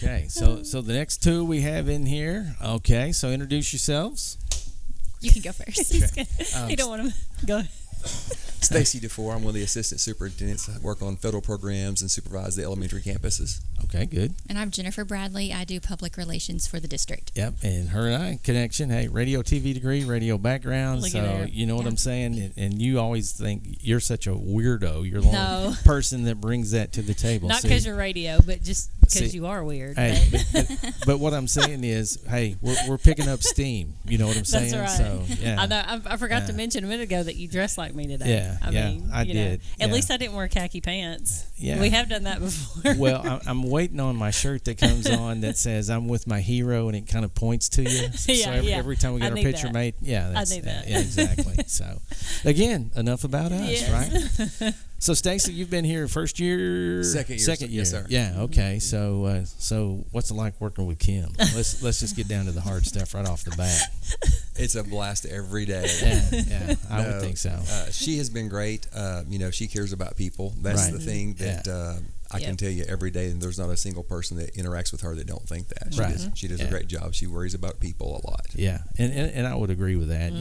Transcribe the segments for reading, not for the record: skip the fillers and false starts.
Okay, so the next two we have in here. Okay, so introduce yourselves. You can go first. You don't want to go. Stacy DeFoor. I'm one of the assistant superintendents. I work on federal programs and supervise the elementary campuses. Okay, good. And I'm Jennifer Bradley. I do public relations for the district. Yep, and her and I connection. Hey, radio, TV degree, radio background. Look at so her. you know what Yeah. I'm saying. And you always think you're such a weirdo. You're the No. only person that brings that to the table. Not See? because you're radio, but just because See, you are weird. Hey, but what I'm saying is, hey, we're picking up steam. You know what I'm saying? That's right. So yeah, I know. I forgot to Yeah. mention a minute ago that you dressed like me today. Yeah, I you know, did, At yeah. least I didn't wear khaki pants. Yeah. We have done that before. Well, I'm waiting on my shirt that comes on that says "I'm with my hero" and it kind of points to you. So Yeah, every time we I get our need picture that. made, yeah, that's, need that. Yeah, exactly. So, again, enough about us, Yes. right? So, Stacy, you've been here first year, Second year. Yes, sir. Yeah, okay. So what's it like working with Kim? Let's just get down to the hard stuff right off the bat. It's a blast every day. Yeah, I would No, think so. She has been great. She cares about people. That's Right. the thing that I can Yep. tell you every day, and there's not a single person that interacts with her that don't think that. Right. She does Yeah. a great job. She worries about people a lot. Yeah, and I would agree with that.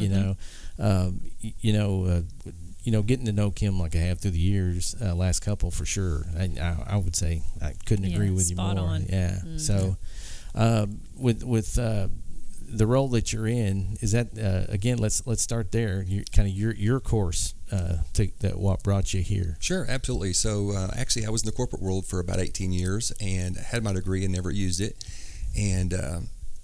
Getting to know Kim like I have through the years, last couple for sure. I would say I couldn't agree with you more. spot on. Yeah. So, with the role that you're in, is that again? Let's start there. Your course that what brought you here. Sure, absolutely. So actually, I was in the corporate world for about 18 years and had my degree and never used it, and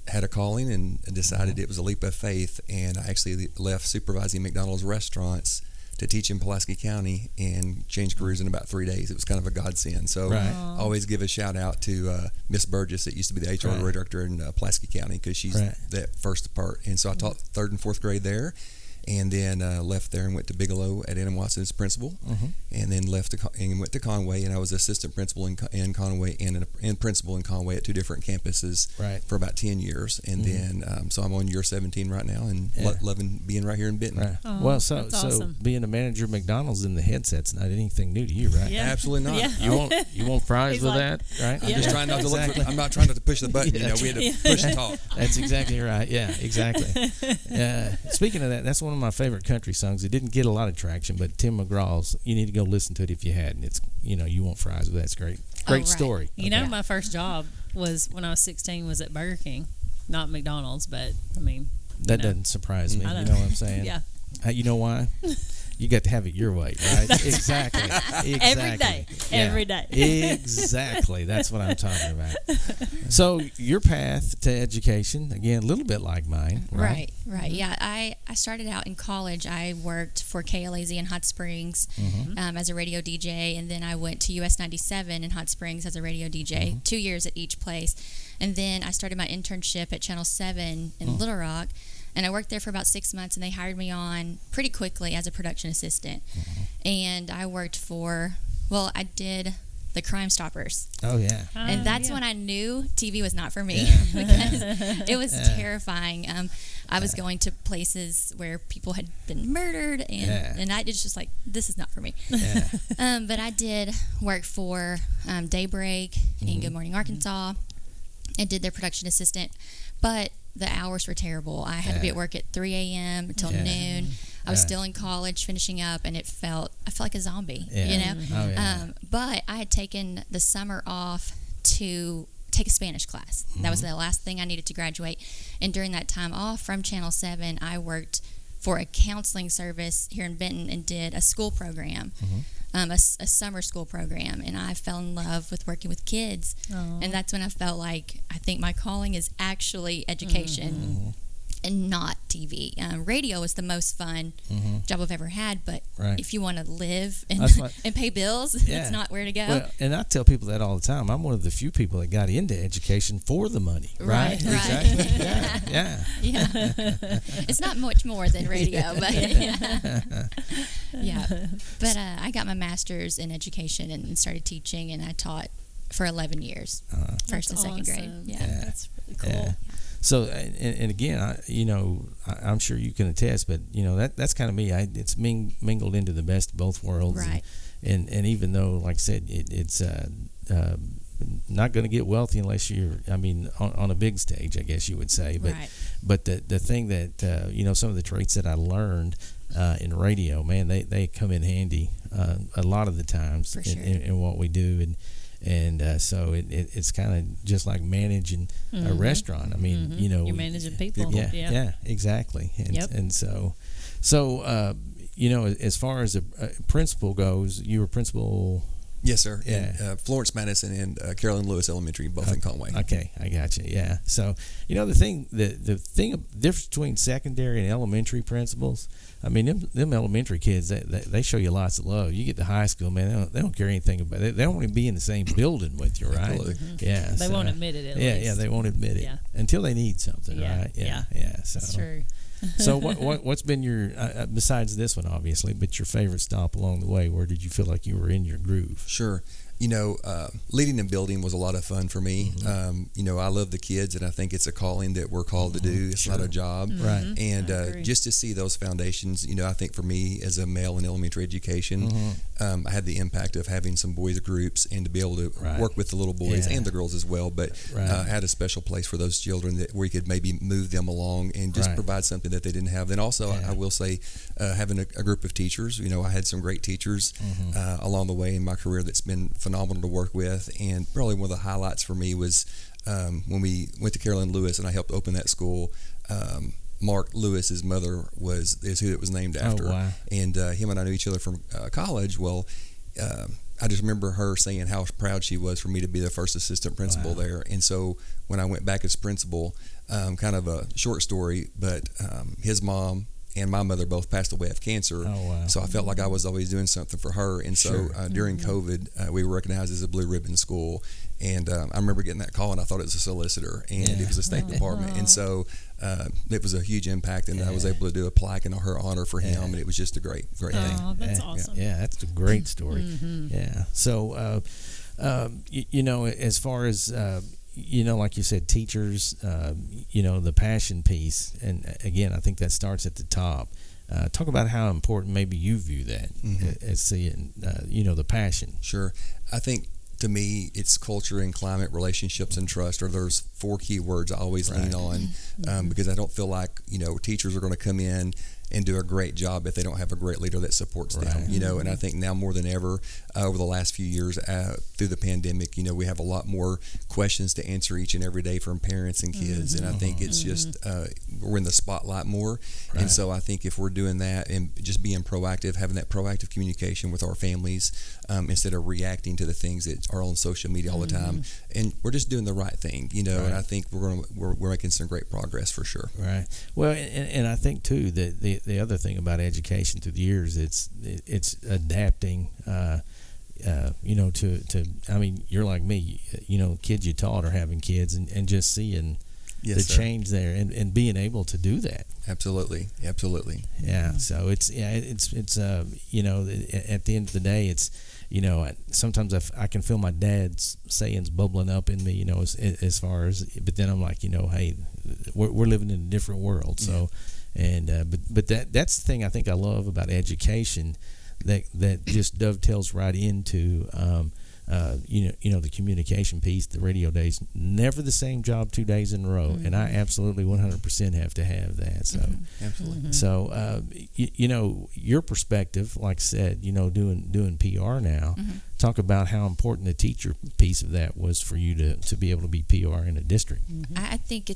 had a calling and decided it was a leap of faith. And I actually left supervising McDonald's restaurants to teach in Pulaski County and change careers in about 3 days. It was kind of a godsend. So Right. I always give a shout out to Miss Burgess that used to be the HR Right. director in Pulaski County, because she's Right. that first part. And so I taught third and fourth grade there, and then left there and went to Bigelow at Ann Watson as principal, and then left and went to Conway, and I was assistant principal in Conway and principal in Conway at two different campuses Right. for about 10 years. And then so I'm on year 17 right now, and Yeah. loving being right here in Benton. Right. Oh, Well, so that's awesome. being a manager of McDonald's in the headset's not anything new to you, right? Yeah. Absolutely not. Yeah. You want fries He's with like- that, right? I'm Yeah. just trying not to look Exactly. for, I'm not trying not to push the button. Yeah, We had to Yeah. push and talk. That's exactly right. Yeah, exactly. Speaking of that, that's one of my favorite country songs. It didn't get a lot of traction, but Tim McGraw's. You need to go listen to it if you hadn't. It's you want fries with that. It's great. Great right. story. You know, my first job was when I was 16 was at Burger King, not McDonald's, but I mean, That you know. doesn't surprise me. I You know. know what I'm saying? Yeah. You know why? You got to have it your way, right? Exactly. Every day. Yeah. Every day. Exactly. That's what I'm talking about. So your path to education, again, a little bit like mine, right? Right. Yeah, I started out in college. I worked for KLAZ in Hot Springs as a radio DJ, and then I went to US 97 in Hot Springs as a radio DJ, 2 years at each place. And then I started my internship at Channel 7 in Little Rock, and I worked there for about 6 months, and they hired me on pretty quickly as a production assistant. And I worked I did the Crime Stoppers. Oh, yeah. And that's yeah. when I knew TV was not for me Yeah. because it was terrifying. I was going to places where people had been murdered, and I was just like, this is not for me. Yeah. But I did work for Daybreak and Good Morning Arkansas and did their production assistant. But the hours were terrible. I had to be at work at 3 a.m. until noon. I was still in college finishing up, and I felt like a zombie, Yeah. Oh, yeah. But I had taken the summer off to take a Spanish class. That was the last thing I needed to graduate. And during that time off from Channel 7, I worked for a counseling service here in Benton and did a school program, a summer school program. And I fell in love with working with kids. And that's when I felt like I think my calling is actually education. And not TV. Radio is the most fun job I've ever had, but Right. if you want to live and, That's what- and pay bills, Yeah. that's not where to go. Well, and I tell people that all the time. I'm one of the few people that got into education for the money. Right. Right. Exactly. Yeah. Yeah. It's not much more than radio, but yeah. But I got my master's in education and started teaching, and I taught for 11 years, first and second grade. Awesome. Yeah. That's really cool. Yeah. So, and again, I'm sure you can attest, but that's kind of me. It's mingled into the best of both worlds. Right. And even though, like I said, it's not going to get wealthy unless you're, I mean, on a big stage, I guess you would say. But Right. but the thing that some of the traits that I learned in radio, man, they come in handy a lot of the times For sure. in what we do, and so it's kind of just like managing a restaurant. I mean, You're managing people. Yeah, exactly. And, Yep. and so as far as a principal goes, you were principal. Yes, sir. Yeah. In, Florence Madison and Carolyn Lewis Elementary, both in Conway. Okay, I got you. Yeah. So the difference between secondary and elementary principals. I mean, them elementary kids, they show you lots of love. You get to high school, man, they don't care anything about it. They don't want to be in the same building with you, right? Absolutely. Yeah. They won't admit it. At least. Yeah, they won't admit it Yeah. until they need something, Yeah, right? yeah. So That's true. So what's been your besides this one, obviously, but your favorite stop along the way? Where did you feel like you were in your groove? Sure. Leading and building was a lot of fun for me. I love the kids, and I think it's a calling that we're called to do. It's not a job. Right. And I agree. just to see those foundations, I think for me as a male in elementary education, I had the impact of having some boys groups and to be able to Right. work with the little boys Yeah. and the girls as well. But Right. I had a special place for those children that where you could maybe move them along and just Right. provide something that they didn't have. Then also, Yeah. I will say, having a group of teachers. I had some great teachers along the way in my career that's been phenomenal to work with. And probably one of the highlights for me was when we went to Carolyn Lewis and I helped open that school. Mark Lewis's mother is who it was named after. Oh, wow. And him and I knew each other from college. Well, I just remember her saying how proud she was for me to be the first assistant principal there. And so when I went back as principal, kind of a short story, but his mom and my mother both passed away of cancer. Oh, wow. So I felt like I was always doing something for her. And so Sure. during COVID, we were recognized as a blue ribbon school. And I remember getting that call, and I thought it was a solicitor, and Yeah. it was a State Department. And so it was a huge impact, and I was able to do a plaque in her honor for him, and it was just a great thing. Oh, that's Yeah. awesome. Yeah, that's a great story. Yeah. So, as far as like you said, teachers, the passion piece, and again, I think that starts at the top. Talk about how important maybe you view that as seeing, the passion. Sure. I think to me, it's culture and climate, relationships and trust are those four key words I always lean on because I don't feel like, teachers are going to come in and do a great job if they don't have a great leader that supports them, and I think now more than ever over the last few years through the pandemic, we have a lot more questions to answer each and every day from parents and kids, and I think it's just we're in the spotlight more, and so I think if we're doing that and just being proactive, having that proactive communication with our families instead of reacting to the things that are on social media all the time, and we're just doing the right thing, and I think we're making some great progress for sure. Right. Well, and I think too that the other thing about education through the years, it's adapting. To I mean, you're like me. Kids you taught are having kids, and just seeing the change there, and being able to do that. Absolutely. Yeah. So it's at the end of the day, it's sometimes I can feel my dad's sayings bubbling up in me, as far as, but then I'm like, hey, we're living in a different world. So, but that's the thing I think I love about education, that just dovetails right into, the communication piece, the radio days. Never the same job 2 days in a row, and I absolutely 100% have to have that. So, Absolutely. So, your perspective, like I said, doing PR now. Talk about how important the teacher piece of that was for you to be able to be PR in a district. I think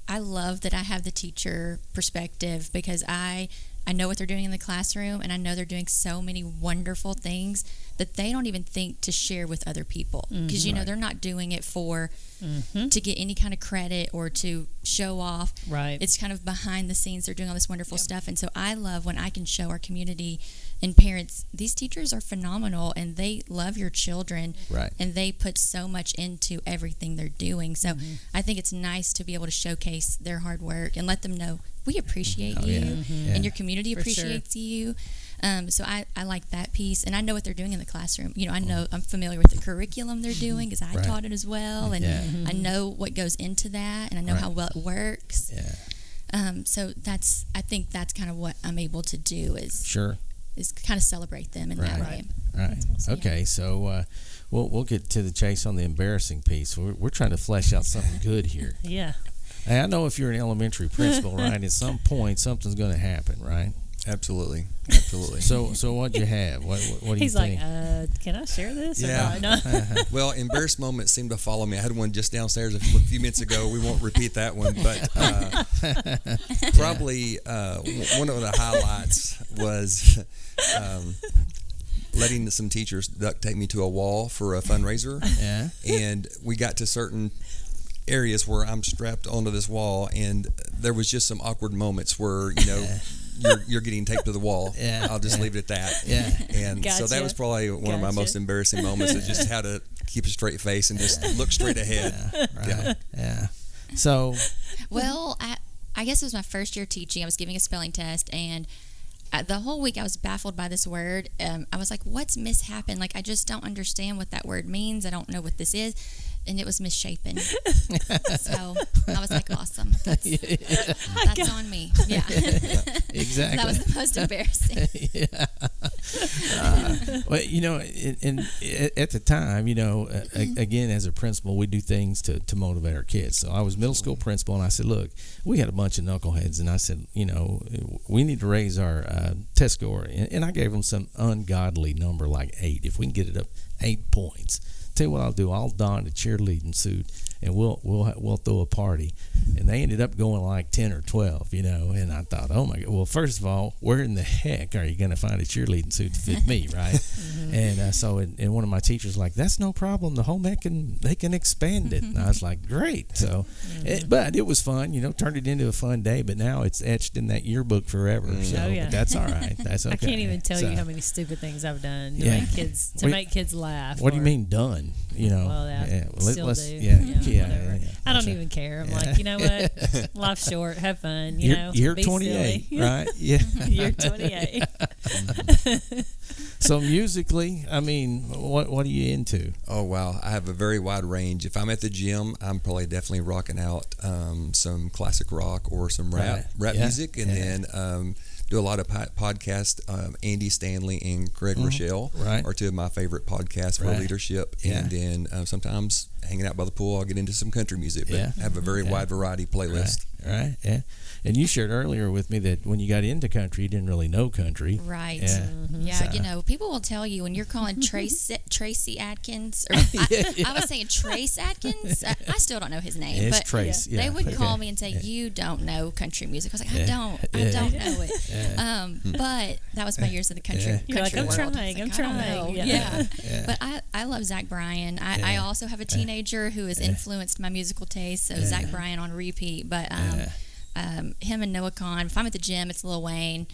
I love that I have the teacher perspective because I know what they're doing in the classroom, and I know they're doing so many wonderful things that they don't even think to share with other people because they're not doing it to get any kind of credit or to show off. Right. It's kind of behind the scenes. They're doing all this wonderful stuff, and so I love when I can show our community and parents, these teachers are phenomenal and they love your children, Right. and they put so much into everything they're doing. So I think it's nice to be able to showcase their hard work and let them know we appreciate you and your community appreciates you. So I like that piece, and I know what they're doing in the classroom. I know I'm familiar with the curriculum they're doing because I taught it as well, and I know what goes into that, and I know how well it works. Yeah. So I think that's kind of what I'm able to do is Sure. is kind of celebrate them in that way. Right. So, Okay. So we'll get to the chase on the embarrassing piece. We're trying to flesh out something good here. Yeah. Hey, I know if you're an elementary principal, right? At some point, something's going to happen, right? Absolutely. So what'd you have? What do you He's think? like, can I share this? Yeah. Or not? No. Well, embarrassed moments seem to follow me. I had one just downstairs a few minutes ago. We won't repeat that one, but probably one of the highlights was letting some teachers duct tape me to a wall for a fundraiser. Yeah. And we got to certain areas where I'm strapped onto this wall, and there was just some awkward moments where, you're getting taped to the wall. Yeah. I'll just leave it at that. Yeah. And so that Gotcha. was probably one of my most embarrassing moments, is just how to keep a straight face and just look straight ahead. Right. Yeah. So Well, I guess it was my first year teaching. I was giving a spelling test, and the whole week I was baffled by this word. I was like, what's mishappen? Like, I just don't understand what that word means. I don't know what this is. And it was misshapen. So I was like, awesome. That's on me. Yeah. Exactly. That was the most embarrassing. Well, at the time, again, as a principal, we do things to motivate our kids. So I was middle school principal, and I said, look, we had a bunch of knuckleheads, and I said, we need to raise our test score. And I gave them some ungodly number like 8. If we can get it up 8 points. Tell you what I'll do. I'll don a cheerleading suit, and we'll throw a party. And they ended up going like 10 or 12, And I thought, oh my God. Well, first of all, where in the heck are you going to find a cheerleading suit to fit me, right? And so one of my teachers was like, that's no problem. The home ec they can expand it. And I was like, great. So, but it was fun. Turned it into a fun day. But now it's etched in that yearbook forever. So but that's all right. That's okay. I can't even tell you how many stupid things I've done to make kids laugh. What do you mean done? Well, I still do. Yeah. I don't even care. I'm like, you know what? Life's short. Have fun. You're be 28, silly. right? Yeah. You're 28. So musically, I mean, what are you into? Oh, wow. I have a very wide range. If I'm at the gym, I'm probably definitely rocking out some classic rock or some rap music, and then do a lot of podcasts. Andy Stanley and Greg Rochelle are two of my favorite podcasts for leadership. And then sometimes hanging out by the pool, I'll get into some country music, but have a very wide variety playlist. Right. Yeah. And you shared earlier with me that when you got into country, you didn't really know country. Right. Yeah. So. People will tell you when you're calling Tracy Atkins, or I was saying Trace Atkins. I still don't know his name. It's but Trace. Yeah. They would call me and say, you don't know country music. I was like, I don't know it. But that was my years in the country You're like, I'm world. trying. Yeah. But I love Zach Bryan. I also have a teenager who has influenced my musical taste, so Zach Bryan on repeat. But him and Noah Kahn. If I'm at the gym, it's Lil Wayne.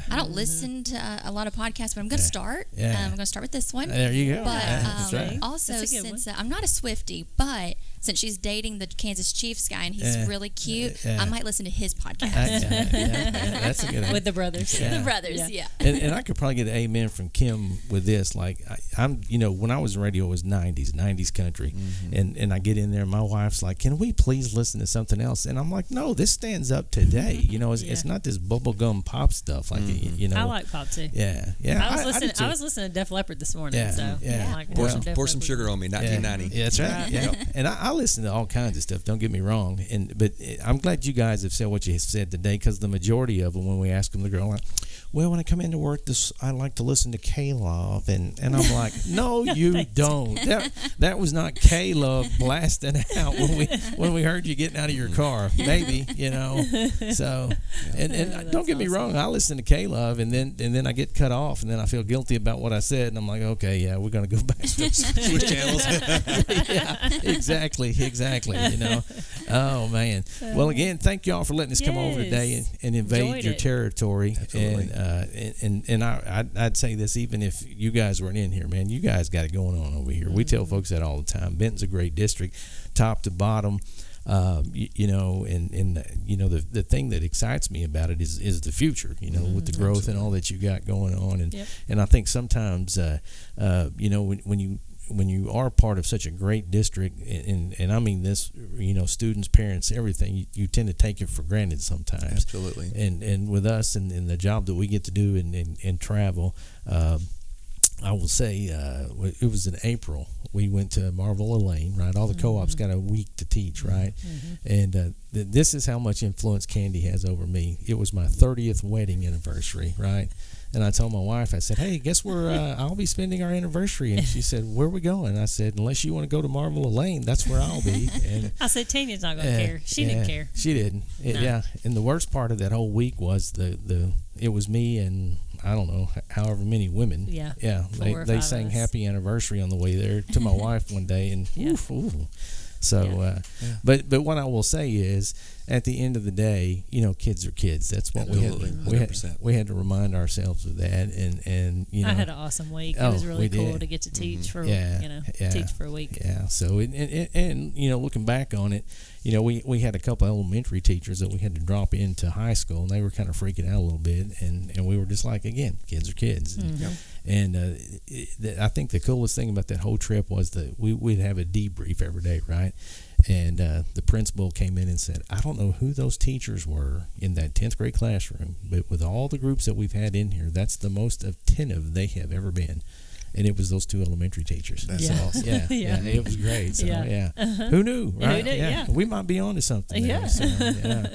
I don't listen to a lot of podcasts, but I'm going to start. I'm going to start with this one. There you go. But That's right. also, since I'm not a Swiftie, but since she's dating the Kansas Chiefs guy and he's really cute, I might listen to his podcast. That's a good idea. With the brothers. The brothers, And I could probably get an amen from Kim with this. Like I'm, when I was in radio, it was 90s country, and I get in there, and my wife's like, "Can we please listen to something else?" And I'm like, "No, this stands up today. It's not this bubblegum pop stuff. Like I like pop too. Yeah. I was listening to Def Leppard this morning. Pour some sugar on me. 1990. Yeah, that's right. Yeah. And I listen to all kinds of stuff. Don't get me wrong. But I'm glad you guys have said what you said today, because the majority of them, when we ask them, the girl like, well, when I come into work, I like to listen to K-Love, and I'm like, no, you don't. That was not K-Love blasting out when we heard you getting out of your car. Maybe, So, and don't get me wrong, I listen to K-Love, and then I get cut off, and then I feel guilty about what I said, and I'm like, okay, yeah, we're gonna go back to switch channels. Yeah, exactly. Oh man. Well, again, thank y'all for letting us come over today and invade your territory. Absolutely. And I'd say this, even if you guys weren't in here, man, you guys got it going on over here. We tell folks that all the time. Benton's a great district, top to bottom. The thing that excites me about it is the future, with the growth and all that you got going on. And I think sometimes, when when you are part of such a great district, and I mean this, students, parents, everything, you tend to take it for granted sometimes. Absolutely. And with us and the job that we get to do and travel, I will say it was in April. We went to Marvel Lane, right? All the co-ops got a week to teach, right? And this is how much influence Candy has over me. It was my 30th wedding anniversary, right? And I told my wife, I said, hey, guess where I'll be spending our anniversary? And she said, where are we going? I said, unless you want to go to Marvel Lane, that's where I'll be. And I said, Tanya's not going to care. She didn't care. She didn't. Yeah. And the worst part of that whole week was it was me and I don't know, however many women. Yeah. Yeah. They sang happy anniversary on the way there to my wife one day. And ooh. So, but what I will say is, at the end of the day, kids are kids. That's what we had to remind ourselves of that. And I had an awesome week. It was really cool to get to teach for teach for a week. Yeah. So and looking back on it, we had a couple elementary teachers that we had to drop into high school, and they were kind of freaking out a little bit, and we were just like, again, kids are kids. And I think the coolest thing about that whole trip was that we'd have a debrief every day, right? And the principal came in and said, I don't know who those teachers were in that 10th grade classroom, but with all the groups that we've had in here, that's the most attentive they have ever been. And it was those two elementary teachers. That's awesome. Yeah, it was great. So, who knew, right? Who knew? We might be on to something there. Yeah. So,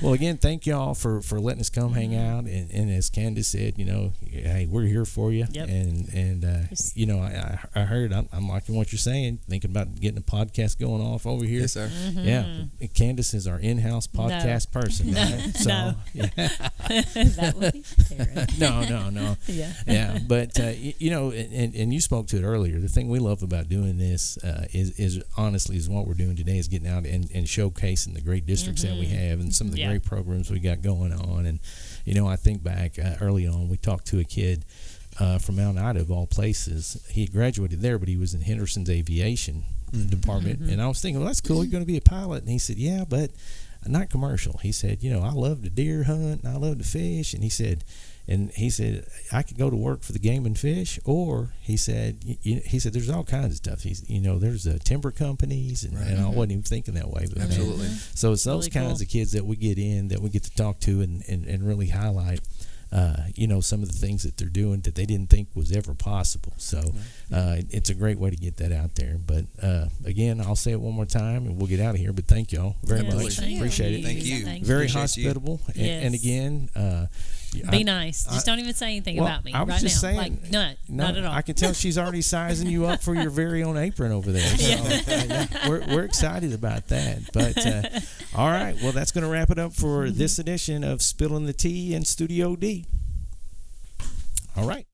well, again, thank y'all for letting us come hang out. And as Candace said, hey, we're here for you. Yep. And I heard, I'm liking what you're saying, thinking about getting a podcast going off over here. Yes, sir. Yeah. Candace is our in-house podcast person. Right? So, No. That would be terrible. No. Yeah. But, and you spoke to it earlier. The thing we love about doing this is honestly what we're doing today is getting out and showcasing the great districts that we have and some of the great programs we got going on. And I think back early on, we talked to a kid from Mount Ida of all places. He had graduated there, but he was in Henderson's aviation department. And I was thinking, well, that's cool. You're going to be a pilot. And he said, yeah, but not commercial. He said, I love to deer hunt and I love to fish. And he said, I could go to work for the game and fish, or he said, there's all kinds of stuff. There's timber companies, and I wasn't even thinking that way. But absolutely. So it's those really kinds of kids that we get in, that we get to talk to and really highlight, some of the things that they're doing that they didn't think was ever possible. So it's a great way to get that out there. But again, I'll say it one more time, and we'll get out of here. But thank y'all very much. Appreciate it. Thank you. Very Appreciate hospitable. You. And again, be nice. Just don't even say anything about me I was right just now. Saying, not at all. I can tell she's already sizing you up for your very own apron over there. So, we're excited about that. But all right, well, that's going to wrap it up for this edition of Spilling the Tea in Studio D. All right.